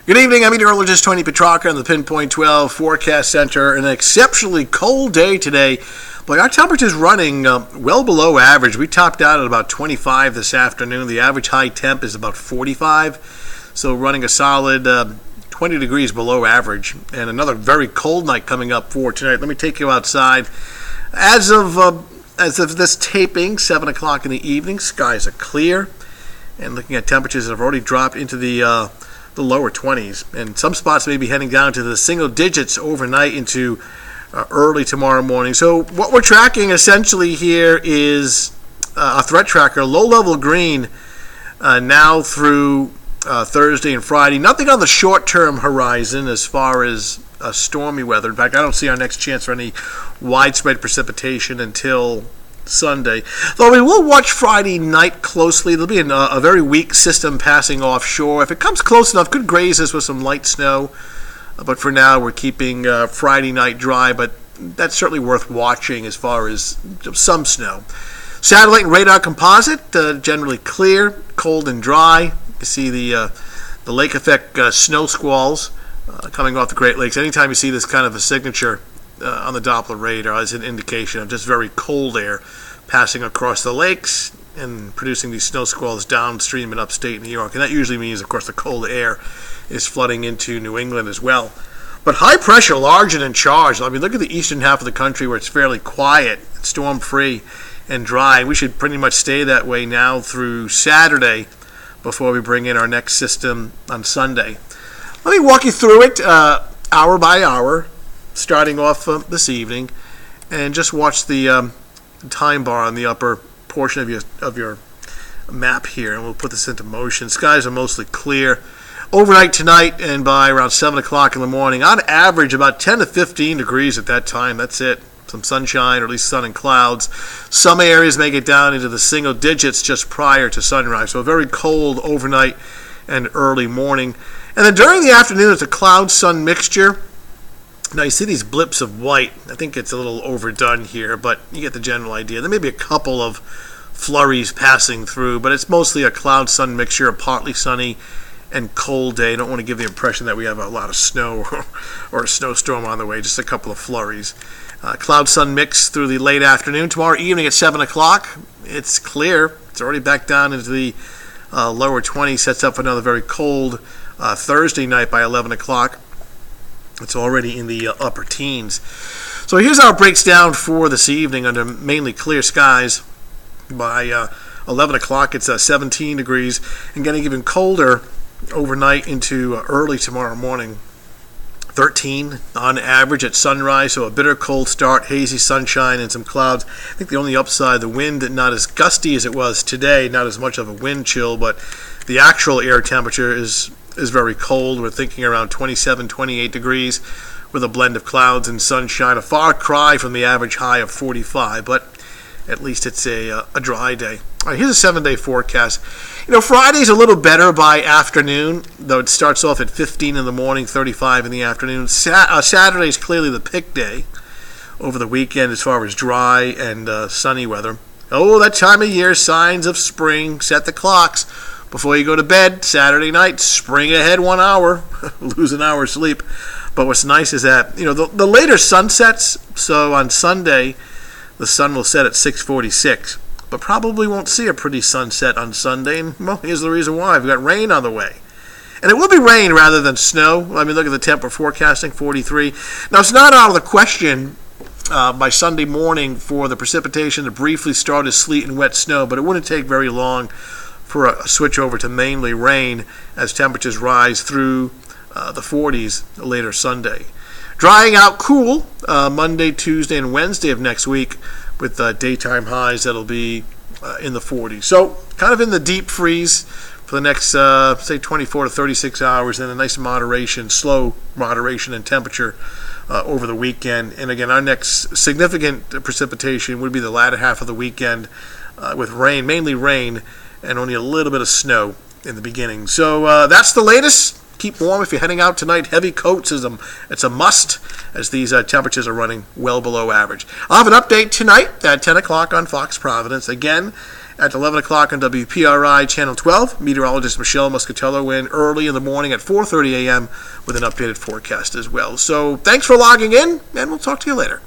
Good evening, I'm meteorologist Tony Petrarca in the Pinpoint 12 Forecast Center. An exceptionally cold day today, but our temperature's running well below average. We topped out at about 25 this afternoon. The average high temp is about 45, so running a solid 20 degrees below average. And another very cold night coming up for tonight. Let me take you outside. As of this taping, 7 o'clock in the evening, skies are clear. And looking at temperatures that have already dropped into the lower 20s, and some spots may be heading down to the single digits overnight into early tomorrow morning. So what we're tracking essentially here is a threat tracker, low-level green, now through Thursday and Friday. Nothing on the short-term horizon as far as stormy weather. In fact, I don't see our next chance for any widespread precipitation until Sunday. Though we will watch Friday night closely. There'll be a very weak system passing offshore. If it comes close enough, could graze us with some light snow. But for now, we're keeping Friday night dry. But that's certainly worth watching as far as some snow. Satellite and radar composite, generally clear, cold and dry. You see the lake effect snow squalls coming off the Great Lakes. Anytime you see this kind of a signature on the Doppler radar as an indication of just very cold air passing across the lakes and producing these snow squalls downstream in upstate New York. And that usually means, of course, the cold air is flooding into New England as well. But high pressure, large and in charge. I mean, look at the eastern half of the country where it's fairly quiet, storm-free, and dry. We should pretty much stay that way now through Saturday before we bring in our next system on Sunday. Let me walk you through it hour by hour, starting off this evening, and just watch the time bar on the upper portion of your map here, and we'll put this into motion. Skies are mostly clear overnight tonight, and by around 7 o'clock in the morning, on average about 10 to 15 degrees at that time. That's it. Some sunshine, or at least sun and clouds. Some areas may get down into the single digits just prior to sunrise, so a very cold overnight and early morning. And then during the afternoon, it's a cloud-sun mixture. Now you see these blips of white. I think it's a little overdone here, but you get the general idea. There may be a couple of flurries passing through, but it's mostly a cloud-sun mixture, a partly sunny and cold day. I don't want to give the impression that we have a lot of snow or a snowstorm on the way, just a couple of flurries. Cloud-sun mix through the late afternoon. Tomorrow evening at 7 o'clock, it's clear. It's already back down into the lower 20s, sets up another very cold Thursday night by 11 o'clock. It's already in the upper teens. So here's how it breaks down for this evening under mainly clear skies. By 11 o'clock, it's 17 degrees and getting even colder overnight into early tomorrow morning. 13 on average at sunrise, so a bitter cold start, hazy sunshine and some clouds. I think the only upside, the wind not as gusty as it was today, not as much of a wind chill, but the actual air temperature is very cold. We're thinking around 27, 28 degrees with a blend of clouds and sunshine. A far cry from the average high of 45, but at least it's a dry day. All right, here's a 7-day forecast. Friday's a little better by afternoon, though it starts off at 15 in the morning, 35 in the afternoon. Saturday is clearly the pick day over the weekend as far as dry and sunny weather. Oh, that time of year, signs of spring. Set the clocks before you go to bed Saturday night. Spring ahead 1 hour, lose an hour's sleep. But what's nice is that the later sunsets. So on Sunday, the sun will set at 6:46, but probably won't see a pretty sunset on Sunday. And well, here's the reason why: we've got rain on the way, and it will be rain rather than snow. I mean, look at the temp we're forecasting, 43. Now it's not out of the question by Sunday morning for the precipitation to briefly start as sleet and wet snow, but it wouldn't take very long for a switch over to mainly rain as temperatures rise through the 40s later Sunday. Drying out cool Monday, Tuesday, and Wednesday of next week with daytime highs that'll be in the 40s. So kind of in the deep freeze for the next, say, 24 to 36 hours, and a nice slow moderation in temperature over the weekend. And again, our next significant precipitation would be the latter half of the weekend with rain, mainly rain, and only a little bit of snow in the beginning. So that's the latest. Keep warm if you're heading out tonight. Heavy coats it's a must as these temperatures are running well below average. I'll have an update tonight at 10 o'clock on Fox Providence. Again, at 11 o'clock on WPRI Channel 12. Meteorologist Michelle Muscatello in early in the morning at 4:30 a.m. with an updated forecast as well. So thanks for logging in, and we'll talk to you later.